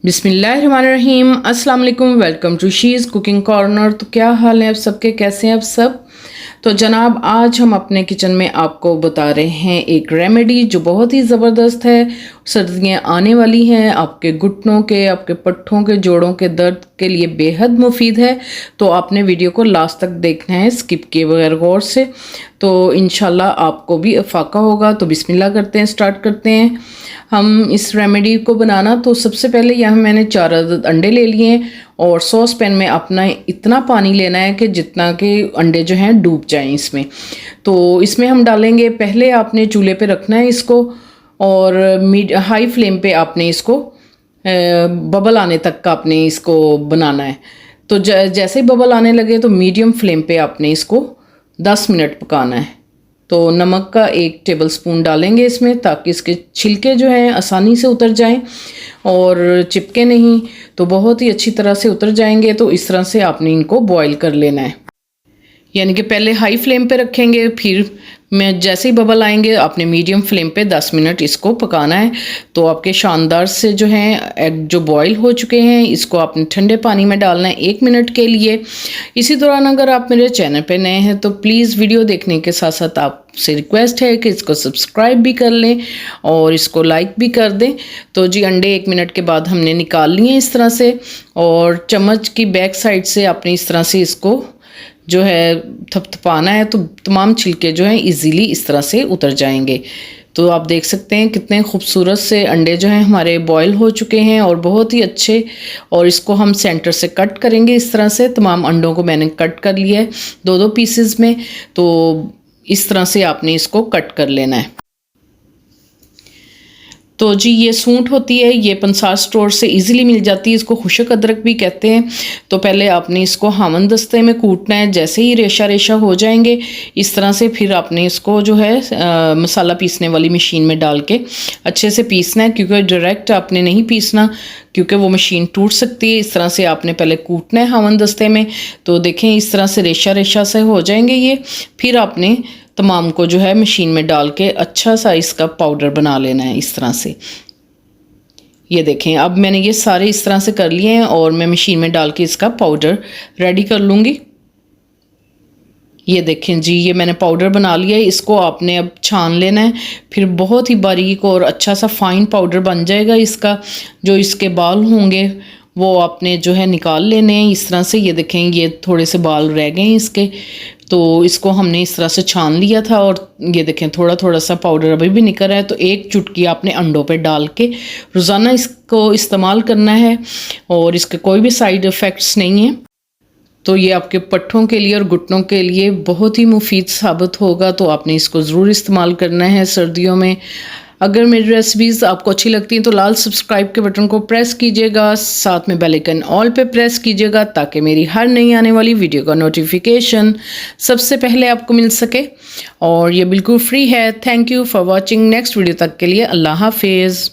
बिस्मिल्लाहिर्रहमानिर्रहीम। अस्सलाम वालेकुम। Welcome to she's cooking corner. तो क्या हाल है आप सबके, कैसे हैं आप सब? तो जनाब आज हम अपने किचन में आपको बता रहे हैं एक रेमेडी जो बहुत ही ज़बरदस्त है। सर्दियाँ आने वाली हैं, आपके घुटनों के, आपके पट्ठों के, जोड़ों के दर्द के लिए बेहद मुफीद है। तो आपने वीडियो को लास्ट तक देखना है स्किप किए बगैर गौर से, तो इंशाल्लाह आपको भी अफाका होगा। तो बिस्मिल्लाह करते हैं, स्टार्ट करते हैं हम इस रेमेडी को बनाना। तो सबसे पहले यहाँ मैंने 4 अदद अंडे ले लिए हैं और सॉस पैन में अपना इतना पानी लेना है कि जितना कि अंडे जो हैं डूब जाएं इसमें। तो इसमें हम डालेंगे, पहले आपने चूल्हे पे रखना है इसको और हाई फ्लेम पे आपने इसको बबल आने तक का आपने इसको बनाना है। तो जैसे ही बबल आने लगे तो मीडियम फ्लेम पे आपने इसको 10 मिनट पकाना है। तो नमक का 1 टेबलस्पून डालेंगे इसमें ताकि इसके छिलके जो हैं आसानी से उतर जाएं और चिपके नहीं, तो बहुत ही अच्छी तरह से उतर जाएंगे। तो इस तरह से आपने इनको बॉईल कर लेना है, यानी कि पहले हाई फ्लेम पे रखेंगे, फिर मैं जैसे ही बबल आएंगे आपने मीडियम फ्लेम पे 10 मिनट इसको पकाना है। तो आपके शानदार से जो हैं एग जो बॉईल हो चुके हैं, इसको आपने ठंडे पानी में डालना है 1 मिनट के लिए। इसी दौरान अगर आप मेरे चैनल पे नए हैं तो प्लीज़ वीडियो देखने के साथ साथ आपसे रिक्वेस्ट है कि इसको सब्सक्राइब भी कर लें और इसको लाइक भी कर दें। तो जी अंडे 1 मिनट के बाद हमने निकाल लिए इस तरह से, और चम्मच की बैक साइड से आपने इस तरह से इसको जो है थपथपाना है, तो तमाम छिलके जो हैं इजीली इस तरह से उतर जाएंगे। तो आप देख सकते हैं कितने खूबसूरत से अंडे जो हैं हमारे बॉईल हो चुके हैं और बहुत ही अच्छे। और इसको हम सेंटर से कट करेंगे इस तरह से। तमाम अंडों को मैंने कट कर लिया है 2-2 पीसेस में। तो इस तरह से आपने इसको कट कर लेना है। तो जी ये सूंठ होती है, ये पंसार स्टोर से इजीली मिल जाती है, इसको खुशक अदरक भी कहते हैं। तो पहले आपने इसको हामन दस्ते में कूटना है, जैसे ही रेशा रेशा हो जाएंगे इस तरह से फिर आपने इसको जो है मसाला पीसने वाली मशीन में डाल के अच्छे से पीसना है, क्योंकि डायरेक्ट आपने नहीं पीसना क्योंकि वो मशीन टूट सकती है। इस तरह से आपने पहले कूटना है हामन दस्ते में। तो देखें इस तरह से रेशा रेशा से हो जाएंगे ये। फिर आपने तमाम को जो है मशीन में डाल के अच्छा सा इसका पाउडर बना लेना है इस तरह से। ये देखें अब मैंने ये सारे इस तरह से कर लिए हैं और मैं मशीन में डाल के इसका पाउडर रेडी कर लूँगी। ये देखें जी ये मैंने पाउडर बना लिया है। इसको आपने अब छान लेना है, फिर बहुत ही बारीक और अच्छा सा फाइन पाउडर बन जाएगा इसका। जो इसके बाल होंगे वो आपने जो है निकाल लेने हैं इस तरह से। ये देखें ये थोड़े से बाल रह गए हैं इसके, तो इसको हमने इस तरह से छान लिया था। और ये देखें थोड़ा थोड़ा सा पाउडर अभी भी निकल रहा है। तो 1 चुटकी आपने अंडों पे डाल के रोज़ाना इसको इस्तेमाल करना है और इसके कोई भी साइड इफ़ेक्ट्स नहीं है। तो ये आपके पट्ठों के लिए और घुटनों के लिए बहुत ही मुफीद साबित होगा। तो आपने इसको ज़रूर इस्तेमाल करना है सर्दियों में। अगर मेरी रेसिपीज़ आपको अच्छी लगती हैं तो लाल सब्सक्राइब के बटन को प्रेस कीजिएगा, साथ में बेल आइकन ऑल पे प्रेस कीजिएगा ताकि मेरी हर नई आने वाली वीडियो का नोटिफिकेशन सबसे पहले आपको मिल सके। और ये बिल्कुल फ्री है। Thank you for watching. Next video तक के लिए अल्लाह हाफिज़।